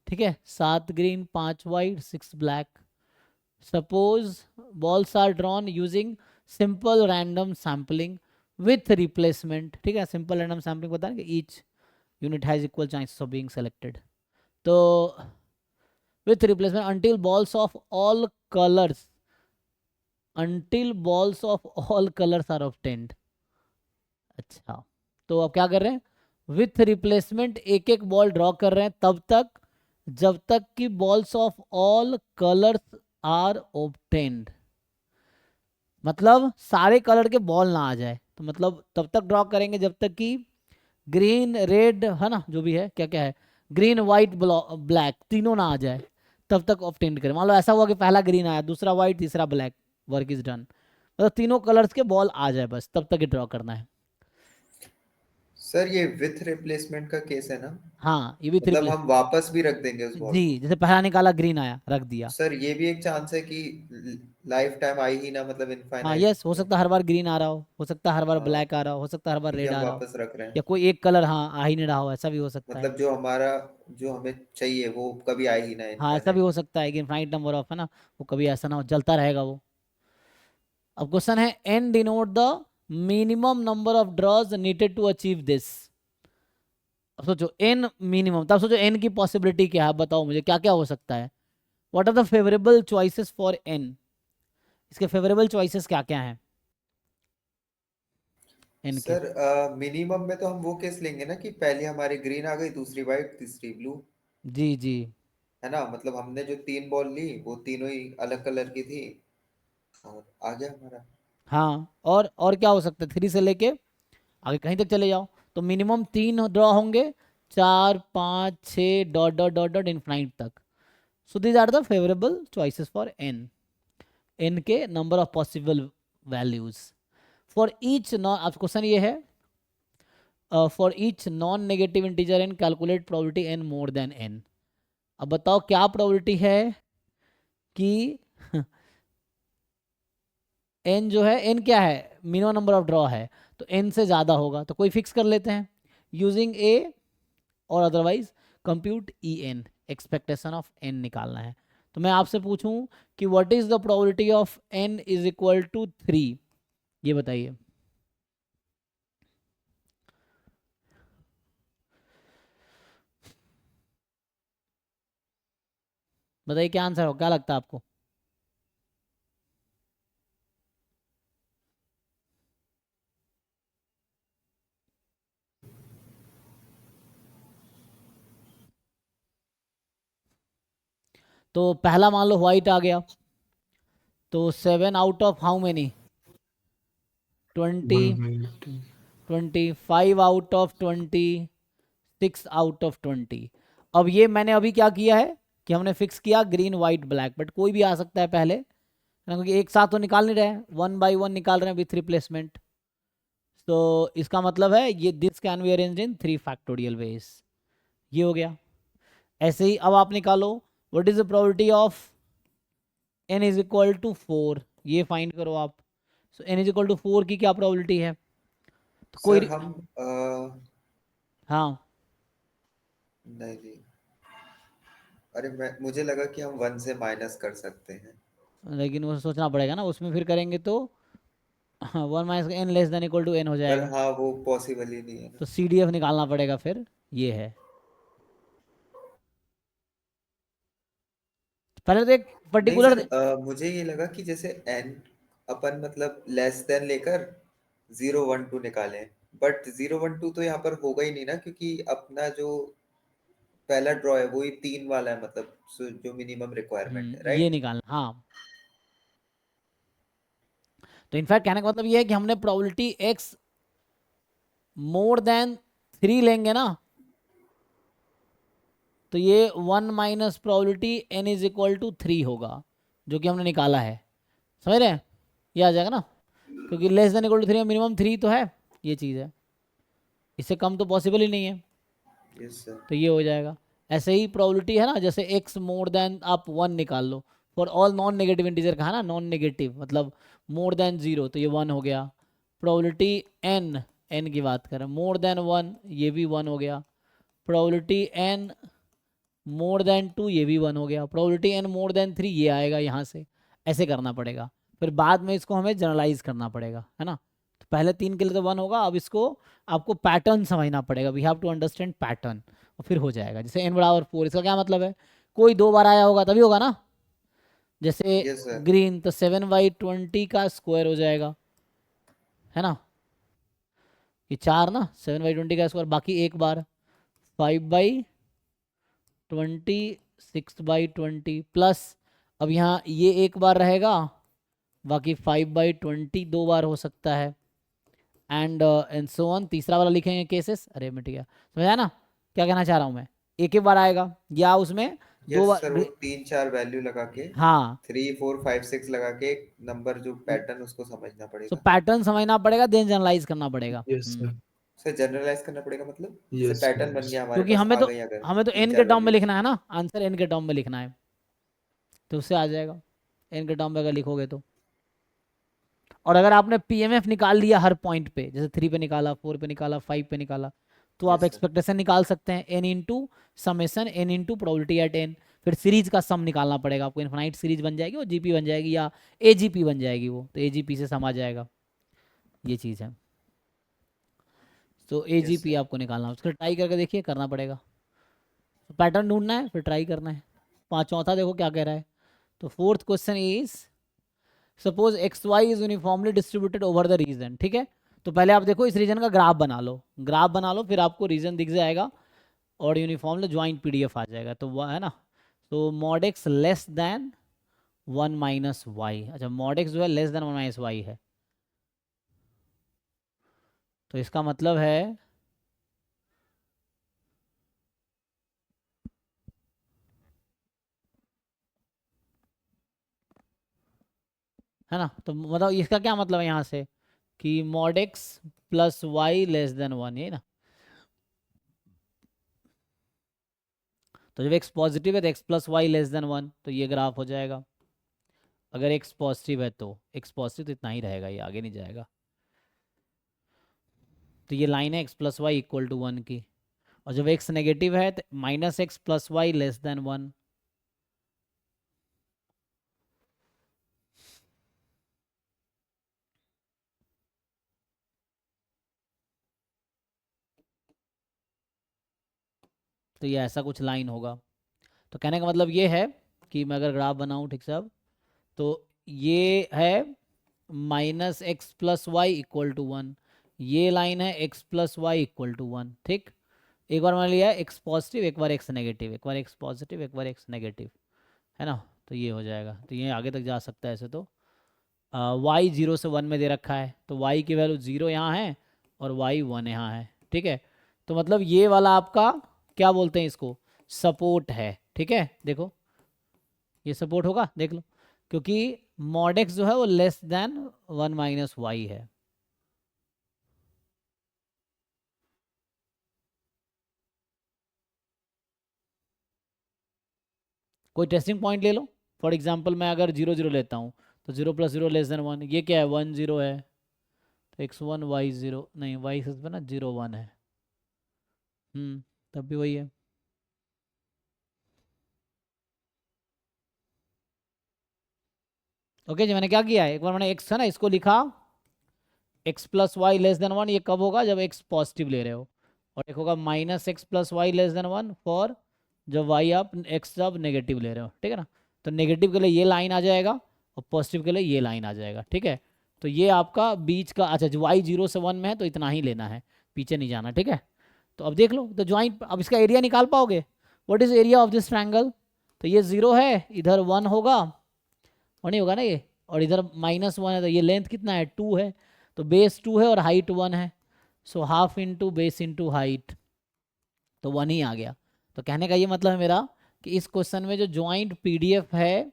ठीक है, 7 green 5 white 6 black. Suppose balls are drawn using simple random sampling with replacement, ठीक है, सिंपल रैंडम सैम्पलिंग बताएं कि each unit has equal chances of being selected. तो with replacement until balls of all colors are obtained। अच्छा, तो अब क्या कर रहे हैं, विथ रिप्लेसमेंट एक एक बॉल ड्रॉ कर रहे हैं तब तक जब तक कि balls of all colours are obtained, मतलब सारे कलर के बॉल ना आ जाए, तो मतलब तब तक ड्रॉ करेंगे जब तक कि ग्रीन रेड है ना, जो भी है क्या क्या है, ग्रीन वाइट ब्लैक तीनों ना आ जाए, तब तक ऑब्टेंड करें। मान लो ऐसा हुआ कि पहला ग्रीन आया, दूसरा वाइट, तीसरा ब्लैक, वर्क इज डन, मतलब तीनों कलर्स के बॉल आ जाए बस, तब तक ही ड्रॉ करना है। सर ये विथ रिप्लेसमेंट का केस है ना? हाँ ये भी मतलब ट्रिपल, हम वापस भी रख देंगे उस बॉल जी को? जैसे पहला निकाला ग्रीन आया, रख दिया। सर ये भी एक चांस है कि लाइफ टाइम आई ही ना, मतलब हाँ इनफाइनाइट यस, हो सकता है हर बार ग्रीन आ रहा हो सकता है हर बार हाँ, ब्लैक आ रहा हो सकता है हर बार क्योंकि रेड हम आ रहा हो, वापस रख रहे या हैं। कोई एक कलर हाँ आ ही नहीं रहा हो, ऐसा भी हो सकता है। मतलब जो हमारा, जो हमें चाहिए वो कभी आई ही ना हाँ ऐसा भी इनफाइनाइट। हो सकता है कि इनफाइनाइट नंबर ऑफ है ना, वो कभी ऐसा ना हो, जलता रहेगा वो। अब क्वेश्चन है N denote the minimum number of draws needed to achieve this. अब सोचो एन मिनिमम, तब सोचो एन की पॉसिबिलिटी क्या है, बताओ मुझे क्या क्या हो सकता है, what are the favourable choices for N, इसके फेवरेबल चॉइसेस क्या क्या हैं एन के। सर मिनिमम में तो हम वो केस लेंगे ना कि पहले हमारी ग्रीन आ गई, दूसरी वाइट, तीसरी ब्लू, जी जी। है ना? मतलब हमने जो 3 बॉल ली वो तीनों ही अलग कलर की थी और आ गया हमारा। हाँ और क्या हो सकता है, 3 से लेके आगे कहीं तक चले जाओ, तो मिनिमम 3 ड्रॉ होंगे, 4 5 6 dot dot dot dot infinite तक। So these are the favourable choices for n, n के number of possible values for each non. अब क्वेश्चन ये है for each non negative integer n calculate probability n more than n. अब बताओ क्या probability है कि एन जो है, एन क्या है, मिनिमम नंबर ऑफ ड्रॉ है, तो एन से ज़्यादा होगा, तो कोई फिक्स कर लेते हैं यूजिंग ए, और otherwise compute E N, expectation of N निकालना है। तो मैं आपसे पूछूं कि what is the probability of N is equal to 3, ये बताइए। बताइए क्या आंसर हो, क्या लगता है आपको। तो पहला मान लो व्हाइट आ गया, तो 7 out of how many, 20, 1 25 out of 20, 6 out of 20। अब ये मैंने अभी क्या किया है कि हमने फिक्स किया ग्रीन वाइट ब्लैक, बट कोई भी आ सकता है पहले है ना, क्योंकि एक साथ तो निकाल नहीं रहे हैं, 1 बाई 1 निकाल रहे हैं विथ रिप्लेसमेंट। तो इसका मतलब है ये this can be arranged in 3 factorial ways, ये हो गया। ऐसे ही अब आप निकालो what is the probability of n is equal to 4, ये फाइंड करो आप। So n is equal to 4 की क्या प्रोबेबिलिटी है, तो सर कोई, हम हाँ नहीं जी, अरे मुझे लगा कि हम 1 से माइनस कर सकते हैं। लेकिन वो सोचना पड़ेगा ना, उसमें फिर करेंगे तो 1 - n <> हो पर जाएगा, हाँ वो पॉसिबल ही नहीं है ना। तो CDF निकालना पड़ेगा फिर, ये है। पहले तो एक नहीं सर पर्टिकुलर, मुझे ये लगा कि जैसे n अपन मतलब लेस देन लेकर 0 1 2 निकालें, बट 0 1 2 तो यहाँ पर होगा ही नहीं ना, क्योंकि अपना जो पहला ड्रॉ है वो ही 3 वाला है, मतलब जो मिनिमम रिक्वायरमेंट है, ये राइट? निकालना हाँ। तो इनफैक्ट कहने का मतलब ये है कि हमने प्रोबेबिलिटी x मोर देन 3 लेंगे ना, तो ये 1 minus probability n is equal to 3 होगा, जो कि हमने निकाला है, समझ रहे हैं, ये आ जाएगा ना, क्योंकि less than equal to 3 minimum 3 तो है, ये चीज़ है, इससे कम तो पॉसिबल ही नहीं है, यस सर। तो ये हो जाएगा। ऐसे ही प्रोबेबिलिटी है ना, जैसे x मोर देन आप 1 निकाल लो, for all non negative integer का है ना, नॉन नेगेटिव मतलब मोर देन 0, तो ये 1 हो गया। प्रोबेबिलिटी n, n की बात करें मोर देन 1, ये भी 1 हो गया। प्रोबेबिलिटी n मोर देन 2, ये भी 1 हो गया। प्रोबेबिलिटी n मोर देन 3, ये आएगा यहाँ से, ऐसे करना पड़ेगा, फिर बाद में इसको हमें जनरलाइज करना पड़ेगा, है ना। तो पहले 3 के लिए तो 1 होगा, अब इसको आपको पैटर्न समझना पड़ेगा, we have to understand pattern, और फिर हो जाएगा। जैसे n बराबर 4, इसका क्या मतलब है, कोई 2 बार आया होगा तभी होगा ना, जैसे यस सर। ग्रीन, तो 7/20 का स्क्वायर हो जाएगा, है ना, ये 4 ना, 7/20 का स्क्वायर, बाकी एक बार 5/20 6/20 प्लस, अब यहाँ ये एक बार रहेगा, बाकी 5/20 दो बार हो सकता है, एंड सो ऑन। तीसरा वाला लिखेंगे केसेस, अरे मिट गया, समझा ना क्या कहना चाह रहा हूँ मैं? एक एक बार आएगा या उसमें दो यस सर, वो बार। 3 4 वैल्यू लगा के हाँ, 3 4 5 6 लगा के एक नंबर जो पैटर्न उसको समझना सो पड़ेगा। पैटर्न समझना पड़ेगा, देन जनरलाइज करना पड़ेगा। Yes sir. सर जनरलाइज करना पड़ेगा मतलब जैसे यस पैटर्न बन सर। गया हमारे क्योंकि पास, हमें आ तो गई अगर हमें तो तीन एन के चार टर्म में वैल्यूज लिखना है ना, आंसर एन के टर्म में लिखना है, तो उससे आ जाएगा एन के टर्म में अगर लिखोगे तो। और अगर आपने पीएमएफ निकाल लिया हर पॉइंट पे, जैसे 3 पे निकाला, 4 पे निकाला, 5 पे निकाला, तो आप यस सर। एक्सपेक्टेशन निकाल सकते हैं N into summation N into probability at N. फिर सीरीज का सम निकालना पड़ेगा आपको, इन्फिनाइट सीरीज बन जाएगी, वो जीपी बन जाएगी या एजीपी बन जाएगी, वो तो एजीपी से सम आ जाएगा, ये चीज़ है। तो यस एजीपी सर। आपको निकालना है, उसको ट्राई करके देखिए, करना पड़ेगा, पैटर्न ढूंढना है फिर ट्राई करना है। चौथा देखो क्या कह रहा है, तो fourth question is suppose X Y is uniformly distributed over the region, ठीक है। तो पहले आप देखो इस रीजन का ग्राफ बना लो, ग्राफ बना लो, फिर आपको रीजन दिख जाएगा और यूनिफॉर्मली ज्वाइंट पीडीएफ आ जाएगा, तो वह है ना। तो mod x less than 1 - y, अच्छा मॉड एक्स जो है लेस देन 1 - y है, तो इसका मतलब है ना, तो मतलब इसका क्या मतलब है यहाँ से कि mod X plus Y less than 1, ये ना। तो जब एक्स पॉजिटिव है तो X plus Y less than 1, तो ये ग्राफ हो जाएगा। अगर एक्स पॉजिटिव है तो एक्स पॉजिटिव तो इतना ही रहेगा, ये आगे नहीं जाएगा। तो ये लाइन है X plus Y equal to 1 की, और जब एक्स नेगेटिव है तो minus X plus Y less than 1। तो ये ऐसा कुछ लाइन होगा। तो कहने का मतलब ये है कि मैं अगर ग्राफ बनाऊँ ठीक से अब, तो ये है minus X plus Y equal to 1, ये लाइन है X plus Y equal to 1, ठीक। एक बार मान लिया एक्स पॉजिटिव, एक बार एक्स नेगेटिव, एक बार एक्स पॉजिटिव, एक बार एक्स नेगेटिव, है ना। तो ये हो जाएगा, तो ये आगे तक जा सकता है ऐसे। तो वाई 0 से 1 में दे रखा है, तो वाई की वैल्यू 0 यहाँ है और वाई 1 यहाँ है, ठीक है। तो मतलब ये वाला आपका क्या बोलते हैं इसको, सपोर्ट है, ठीक है। देखो ये सपोर्ट होगा, देख लो, क्योंकि मॉड एक्स जो है वो लेस देन 1 - y है। कोई टेस्टिंग पॉइंट ले लो, फॉर एग्जांपल मैं अगर 0 0 लेता हूँ, तो 0 + 0 लेस देन 1, ये क्या है 1 0 है, तो x1 y0 नहीं, y से ना 0 1 है, तब भी वही है। ओके जी, मैंने क्या किया है, एक बार मैंने x है ना इसको लिखा x plus Y less than 1, ये कब होगा जब x पॉजिटिव ले रहे हो, और एक होगा minus X plus Y less than 1 for जब y आप x जब नेगेटिव ले रहे हो, ठीक है ना। तो नेगेटिव के लिए ये लाइन आ जाएगा और पॉजिटिव के लिए ये लाइन आ जाएगा, ठीक है। तो ये आपका बीच का, अच्छा जो y 0 से 1 में है तो इतना ही लेना है, पीछे नहीं जाना, ठीक है। तो अब देख लो, तो ज्वाइंट, अब इसका एरिया निकाल पाओगे, what is area of this triangle. तो ये 0 है, इधर 1 होगा और नहीं होगा ना ये, और इधर -1 है, तो ये लेंथ कितना है 2 है, तो बेस 2 है और हाइट 1 है, so half into base into height, तो 1 ही आ गया। तो कहने का ये मतलब है मेरा कि इस क्वेश्चन में जो ज्वाइंट पीडीएफ है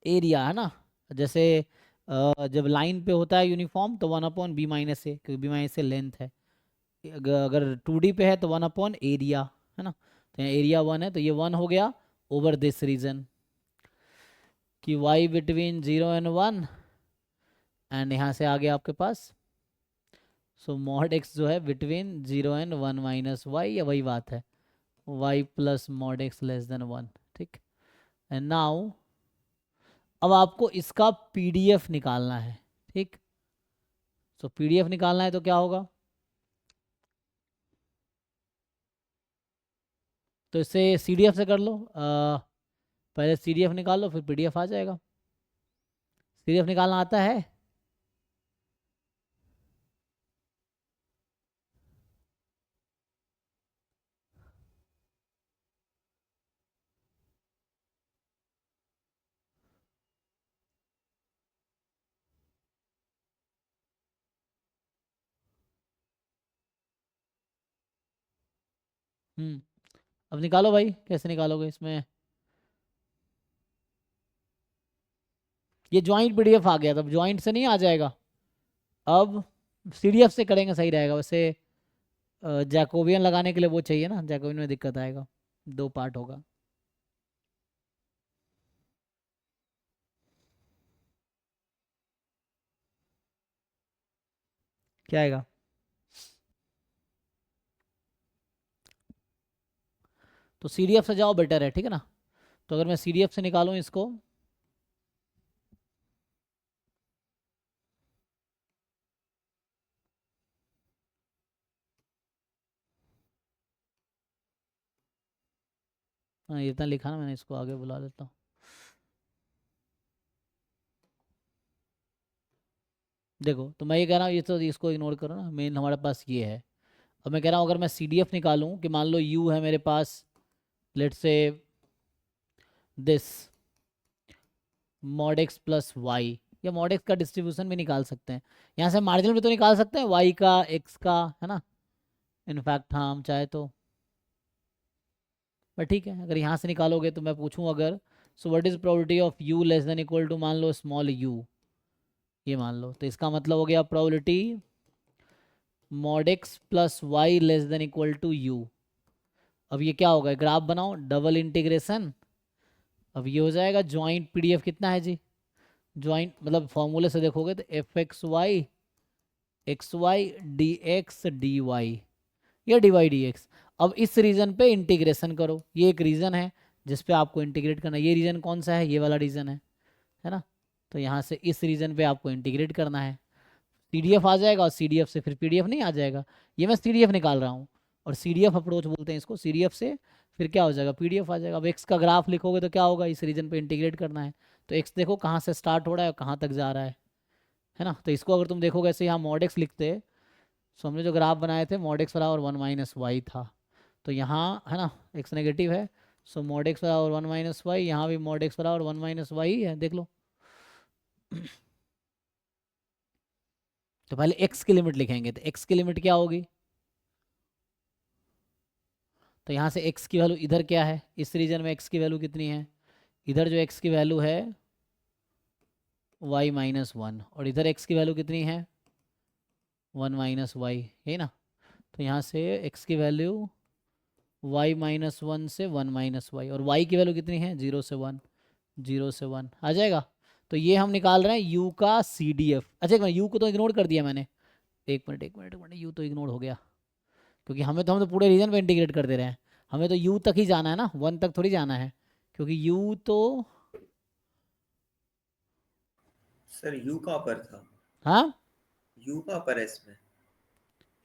एरिया है ना, जैसे जब लाइन पे होता है यूनिफॉर्म तो 1/b - a, क्योंकि b - a लेंथ है। अगर 2D पे है तो 1/एरिया, है ना। तो यहाँ एरिया 1 है, तो ये 1 हो गया ओवर दिस रीजन कि y बिटवीन 0 एंड 1, एंड यहाँ से आ गया आपके पास, सो मॉड x जो है बिटवीन 0 एंड 1 - y, या वही बात है y plus mod x less than 1, ठीक। एंड नाउ अब आपको इसका पीडीएफ निकालना है, ठीक। सो पीडीएफ निकालना है तो क्या होगा, तो इसे सीडीएफ से कर लो, पहले सीडीएफ निकाल लो फिर पीडीएफ आ जाएगा। सीडीएफ निकालना आता है, अब निकालो भाई, कैसे निकालोगे इसमें? ये ज्वाइंट पीडीएफ आ गया, तब ज्वाइंट से नहीं आ जाएगा। अब सीडीएफ से करेंगे सही रहेगा वैसे। जैकोबियन लगाने के लिए वो चाहिए ना, जैकोबियन में दिक्कत आएगा, 2 पार्ट होगा। क्या आएगा? तो सीडीएफ से जाओ, बेटर है, ठीक है ना। तो अगर मैं सीडीएफ से निकालूं इसको, हाँ ये इतना लिखा ना मैंने, इसको आगे बुला देता हूँ। देखो तो मैं ये कह रहा हूँ, ये तो इसको इग्नोर करो ना, मेन हमारे पास ये है। अब मैं कह रहा हूँ अगर मैं सीडीएफ निकालूं कि मान लो यू है मेरे पास, let's say this mod x plus y, या mod x का डिस्ट्रीब्यूशन भी निकाल सकते हैं। यहाँ से मार्जिनल भी तो निकाल सकते हैं, y का x का, है ना। इनफैक्ट हाँ हम चाहे तो, पर ठीक है अगर यहाँ से निकालोगे तो मैं पूछूं अगर, so what is probability of u less than equal to मान लो स्मॉल u, ये मान लो, तो इसका मतलब हो गया probability mod x plus Y less than equal to u। अब ये क्या होगा, ग्राफ बनाओ, डबल इंटीग्रेशन, अब ये हो जाएगा ज्वाइंट पीडीएफ कितना है जी, ज्वाइंट मतलब फॉर्मूले से देखोगे तो F X Y D X D Y, या डी वाई डी एक्स। अब इस रीजन पे इंटीग्रेशन करो, ये एक रीजन है जिस पे आपको इंटीग्रेट करना है। ये रीजन कौन सा है, ये वाला रीजन है ना। तो यहाँ से इस रीजन पे आपको इंटीग्रेट करना है, सीडीएफ आ जाएगा, और सीडीएफ से फिर पीडीएफ नहीं आ जाएगा। ये मैं सीडीएफ निकाल रहा हूँ, और सीडीएफ अप्रोच बोलते हैं इसको, सीडीएफ से फिर क्या हो जाएगा, पीडीएफ आ जाएगा। अब एक्स का ग्राफ लिखोगे तो क्या होगा, इस रीजन पे इंटीग्रेट करना है, तो एक्स देखो कहाँ से स्टार्ट हो रहा है और कहाँ तक जा रहा है ना। तो इसको अगर तुम देखोगे ऐसे, यहाँ मॉड एक्स लिखते, सो हमने जो ग्राफ बनाए थे मॉड एक्स बराबर 1 माइनस वाई था, तो यहाँ है ना एक्स नेगेटिव है, सो मॉड एक्स बराबर 1 माइनस वाई, यहाँ भी मॉड एक्स बराबर 1 माइनस वाई है, देख लो। तो पहले x की लिमिट लिखेंगे, तो x की लिमिट क्या होगी, तो यहाँ से x की वैल्यू इधर क्या है, इस रीजन में x की वैल्यू कितनी है, इधर जो x की वैल्यू है y माइनस वन, और इधर x की वैल्यू कितनी है 1 माइनस वाई, यही ना। तो यहाँ से x की वैल्यू y माइनस वन से 1 माइनस वाई, और y की वैल्यू कितनी है 0 से 1, 0 से 1 आ जाएगा। तो ये हम निकाल रहे हैं u का CDF। अच्छा एक मिनट, u को तो इग्नोर कर दिया मैंने, एक मिनट एक मिनट एक मिनट, u तो इग्नोर हो गया, क्योंकि हम तो पूरे रीजन पे इंटीग्रेट कर दे रहे हैं, हमें तो u तक ही जाना है ना, 1 तक थोड़ी जाना है, क्योंकि u तो, सर यू कहाँ पर था, हाँ यू कहाँ पर है इसमें?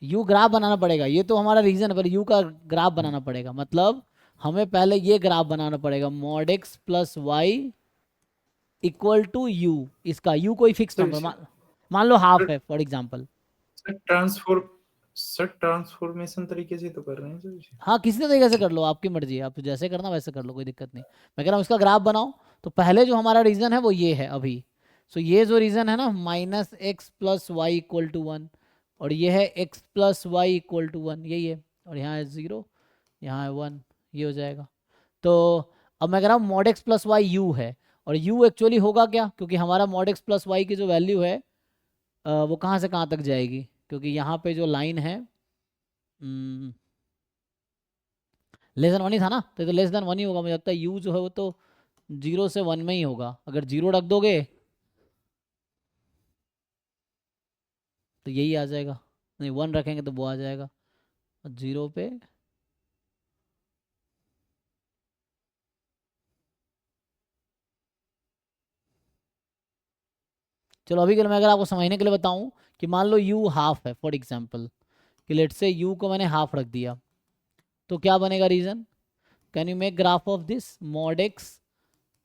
u ग्राफ बनाना पड़ेगा, ये तो हमारा रीजन है, पर u का ग्राफ बनाना पड़ेगा, मतलब हमें पहले ये ग्राफ बनाना पड़ेगा, mod x plus Y equal to U, इसका u कोई फिक्स नंबर, मान लो हाफ है फॉर एग्जांपल। सर ट्रांसफॉर्मेशन तरीके से तो कर रहे हैं सर। हाँ किसी तरीके से कर लो, आपकी मर्जी है, आप जैसे करना वैसे कर लो, कोई दिक्कत नहीं। मैं कह रहा हूँ इसका ग्राफ बनाओ, तो पहले जो हमारा रीजन है वो ये है अभी। सो ये जो रीजन है ना, minus X plus Y equal to one, और ये है X plus Y equal to one, यही है, और यहाँ है 0, यहाँ है 1, ये हो जाएगा। तो अब मैं कह रहा हूँ mod X plus why you है, और यू एक्चुअली होगा क्या, क्योंकि हमारा मॉड एक्स प्लस वाई की जो वैल्यू है वो कहाँ से कहाँ तक जाएगी, क्योंकि यहाँ पे जो लाइन है लेस देन वन ही था ना, तो लेस देन वन ही होगा, मुझे लगता है यू जो है वो तो 0 से 1 में ही होगा। अगर 0 रख दोगे तो यही आ जाएगा, नहीं 1 रखेंगे तो वो आ जाएगा, और 0 पे चलो अभी के लिए मैं अगर आपको समझने के लिए बताऊं कि मान लो u हाफ है फॉर एग्जांपल, कि लेट से u को मैंने हाफ रख दिया, तो क्या बनेगा region, can you make graph of this mod x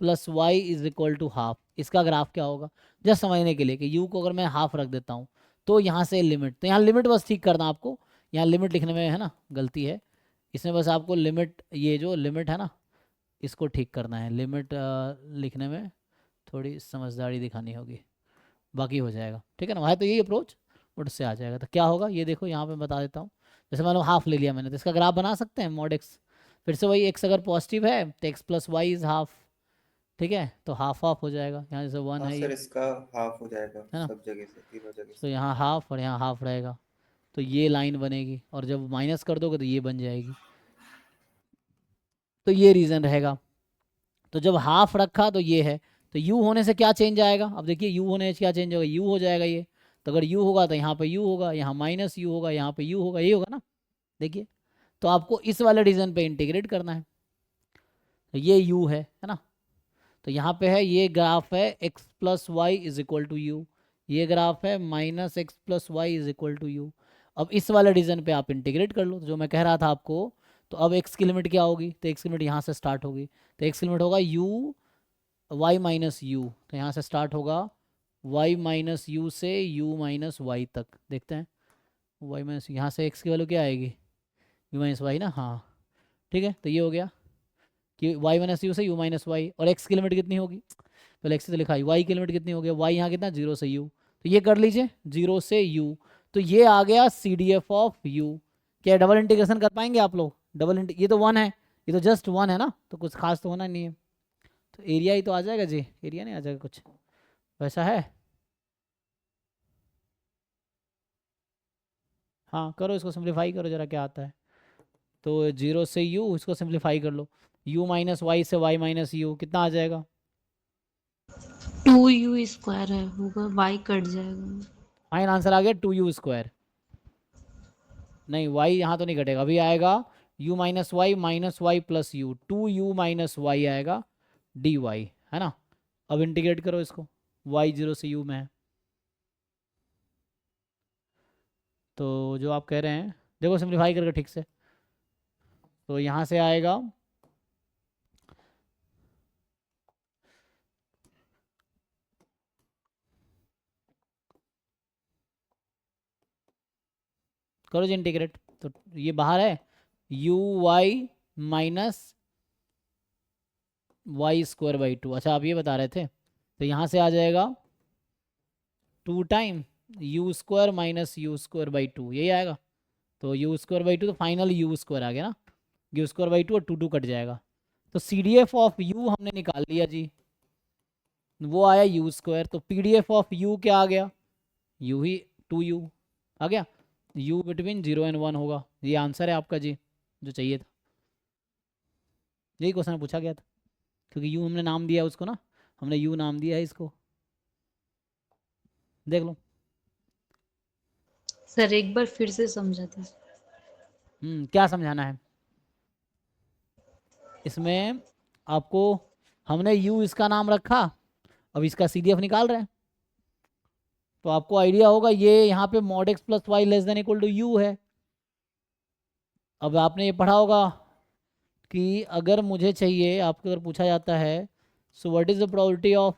plus Y is equal to half, इसका ग्राफ क्या होगा, जस्ट समझने के लिए कि u को अगर मैं हाफ रख देता हूँ, तो यहाँ से लिमिट, तो यहाँ लिमिट बस ठीक करना आपको, यहाँ लिमिट लिखने में है ना गलती है, इसमें बस आपको लिमिट, ये जो लिमिट है ना इसको ठीक करना है, लिमिट लिखने में थोड़ी समझदारी दिखानी होगी, बाकी हो जाएगा, ठीक है ना। वहाँ तो यही अप्रोच, बट उससे आ जाएगा। तो क्या होगा ये देखो, यहाँ पे बता देता हूँ, जैसे मान लो हाफ ले लिया मैंने, तो इसका ग्राफ बना सकते हैं मॉड एक्स। फिर से वही एक्स अगर पॉजिटिव है तो X plus Y is half, ठीक है, तो हाफ हाफ हो जाएगा। यहाँ जैसे 1 हाँ है सर, ये, इसका हाफ हो जाएगा है ना, सब जगह से, तीनों जगह तो से। यहाँ हाफ और यहाँ हाफ रहेगा, तो ये लाइन बनेगी, और जब माइनस कर दोगे तो ये बन जाएगी। तो ये रीज़न रहेगा। तो जब हाफ रखा तो ये है, तो u होने से क्या चेंज आएगा, अब देखिए u होने से क्या चेंज होगा, u हो जाएगा ये। तो अगर u होगा तो यहाँ पे u होगा, यहाँ माइनस u होगा, यहाँ पे u होगा, ये होगा ना। देखिए, तो आपको इस वाले रीजन पे इंटीग्रेट करना है। तो ये u है ना, तो यहाँ पे है ये ग्राफ है x plus Y is equal to U, ये ग्राफ है minus X plus Y is equal to U. अब इस वाले रीजन पे आप इंटीग्रेट कर लो, तो जो मैं कह रहा था आपको, तो अब x की लिमिट क्या होगी, तो x की लिमिट यहाँ से स्टार्ट होगी, तो x की लिमिट होगा u y माइनस यू, तो यहाँ से स्टार्ट होगा y माइनस यू से u माइनस वाई तक। देखते हैं y माइनस, यहाँ से x की वैल्यू क्या आएगी, u माइनस वाई ना, हाँ ठीक है। तो ये हो गया कि y माइनस यू से u माइनस वाई, और x की लिमिट कितनी होगी, पहले x से तो लिखा है, y की लिमिट कितनी होगी, y यहाँ कितना 0 से u, तो ये कर लीजिए 0 से u, तो ये आ गया CDF ऑफ u। क्या डबल इंटीग्रेशन कर पाएंगे आप लोग, ये तो 1 है, ये तो जस्ट 1 है ना, तो कुछ खास तो होना नहीं है, तो एरिया ही तो आ जाएगा जी, एरिया नहीं आ जाएगा कुछ वैसा है। हाँ करो इसको सिंप्लीफाई करो जरा क्या आता है, तो 0 से u, इसको सिंप्लीफाई कर लो, u माइनस वाई से y माइनस यू कितना आ जाएगा, 2u स्क्वायर है होगा, y कट जाएगा। फाइन आंसर आ गया 2u स्क्वायर। नहीं y यहाँ तो नहीं कटेगा, अभी आएगा u minus Y plus U, 2u minus Y आएगा dy, है ना। अब इंटीग्रेट करो इसको, y 0 से u में है, तो जो आप कह रहे हैं देखो सिंप्लीफाई करके ठीक से, तो यहाँ से आएगा करो जी इंटीग्रेट, तो ये बाहर है u y minus Y square by 2, अच्छा आप ये बता रहे थे, तो यहाँ से आ जाएगा 2 time you square minus you square by 2, यही आएगा, तो यू स्क्वायर बाई 2, तो फाइनल यू स्क्वायर आ गया ना, यू स्क्वायर बाई 2 और 2 कट जाएगा, तो CDF ऑफ u हमने निकाल लिया जी, वो आया यू स्क्वायर, तो PDF ऑफ u क्या आ गया, u ही 2u आ गया, u बिटवीन 0 एंड 1 होगा, ये आंसर है आपका जी जो चाहिए था, यही क्वेश्चन पूछा गया था, क्योंकि u हमने नाम दिया उसको ना, हमने u नाम दिया है इसको, देख लो। सर एक बार फिर से समझाते। क्या समझाना है इसमें आपको, हमने u इसका नाम रखा, अब इसका CDF निकाल रहे हैं, तो आपको आइडिया होगा ये यहाँ पे mod X plus Y less than equal to U है। अब आपने ये पढ़ा होगा कि अगर मुझे चाहिए, आपको अगर पूछा जाता है so what is the probability of,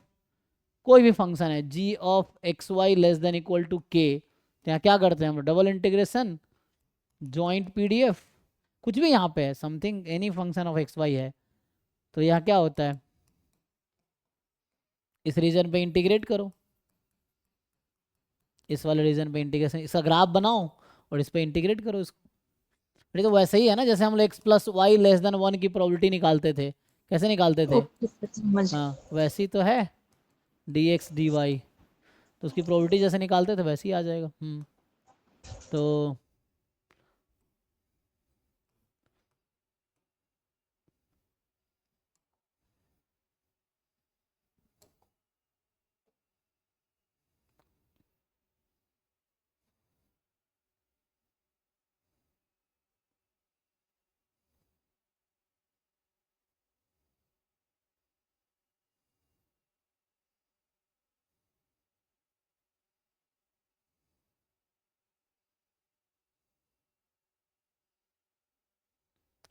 कोई भी फंक्शन है g of X Y less than equal to K, तो यहाँ क्या करते हैं हम, डबल इंटीग्रेशन, जॉइंट PDF, कुछ भी यहाँ पे है, something any function of X Y है, तो यहाँ क्या होता है, इस रीजन पे इंटीग्रेट करो, इस वाले रीजन पे इंटीग्रेशन, इसका ग्राफ बनाओ और इस पे इंटीग्रेट करो इसको। ये तो वैसे ही है ना, जैसे हम लोग X plus Y less than 1 की प्रोबेबिलिटी निकालते थे, कैसे निकालते थे, ओके सर समझ। हाँ वैसे ही तो है dx dy, तो उसकी प्रोबेबिलिटी जैसे निकालते थे वैसे ही आ जाएगा। तो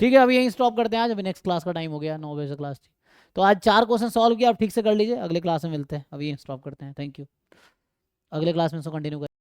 ठीक है, अभी यहीं स्टॉप करते हैं आज, अभी नेक्स्ट क्लास का टाइम हो गया, 9 बजे से क्लास थी, तो आज 4 क्वेश्चन सॉल्व किया, आप ठीक से कर लीजिए, अगले क्लास में मिलते हैं, अभी यहीं स्टॉप करते हैं, थैंक यू, अगले क्लास में इसको कंटिन्यू